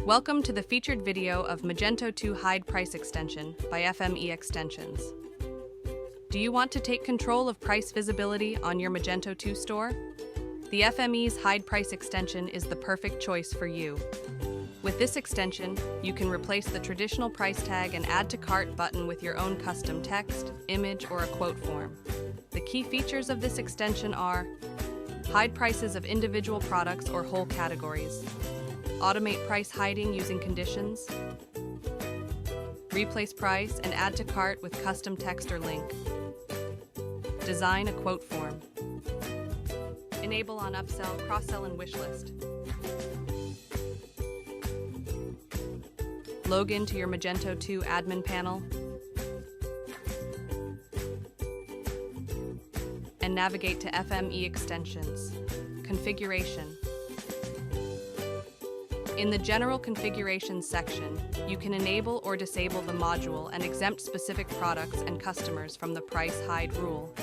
Welcome to the featured video of Magento 2 Hide Price Extension by FMEextensions. Do you want to take control of price visibility on your Magento 2 store? The FME's Hide Price extension is the perfect choice for you. With this extension, you can replace the traditional price tag and add to cart button with your own custom text, image, or a quote form. The key features of this extension are: hide prices of individual products or whole categories, automate price hiding using conditions, replace price and add to cart with custom text or link, design a quote form, enable on upsell, cross-sell, and wishlist, log in to your Magento 2 admin panel, and navigate to FMEextensions. Configuration. In the General Configuration section, you can enable or disable the module and exempt specific products and customers from the price hide rule.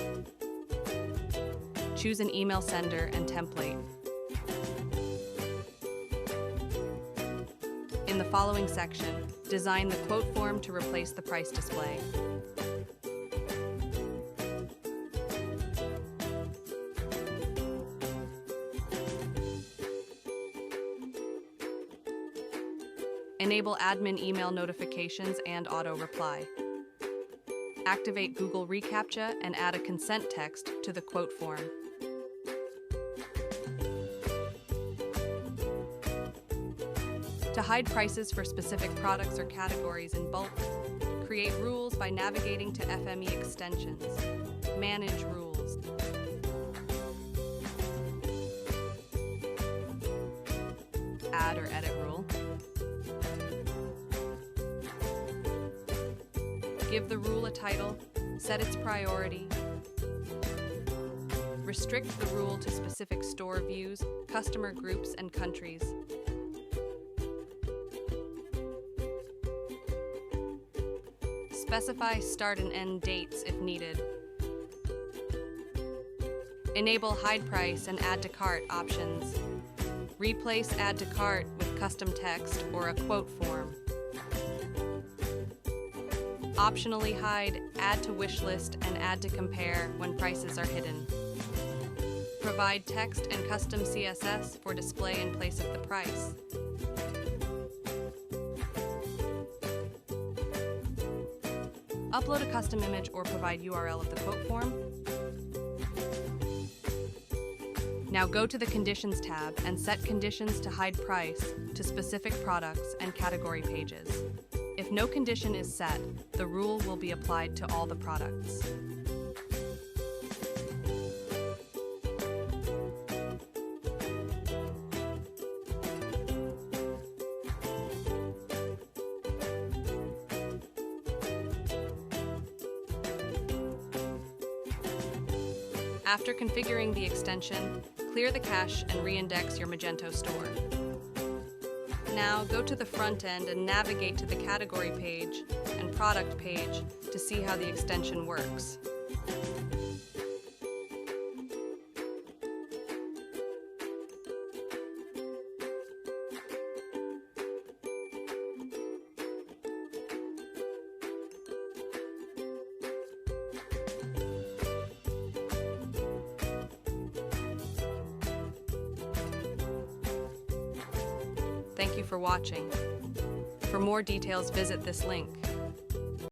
Choose an email sender and template. In the following section, design the quote form to replace the price display. Enable admin email notifications and auto-reply. Activate Google reCAPTCHA and add a consent text to the quote form. To hide prices for specific products or categories in bulk, create rules by navigating to FMEextensions. Manage rules. Add or edit rule. Give the rule a title, set its priority. Restrict the rule to specific store views, customer groups, and countries. Specify start and end dates if needed. Enable hide price and add to cart options. Replace add to cart with custom text or a quote form. Optionally hide add to wish list and add to compare when prices are hidden. Provide text and custom CSS for display in place of the price. Upload a custom image or provide URL of the quote form. Now go to the Conditions tab and set conditions to hide price to specific products and category pages. If no condition is set, the rule will be applied to all the products. After configuring the extension, clear the cache and reindex your Magento store. Now go to the front end and navigate to the category page and product page to see how the extension works. Thank you for watching. For more details, visit this link.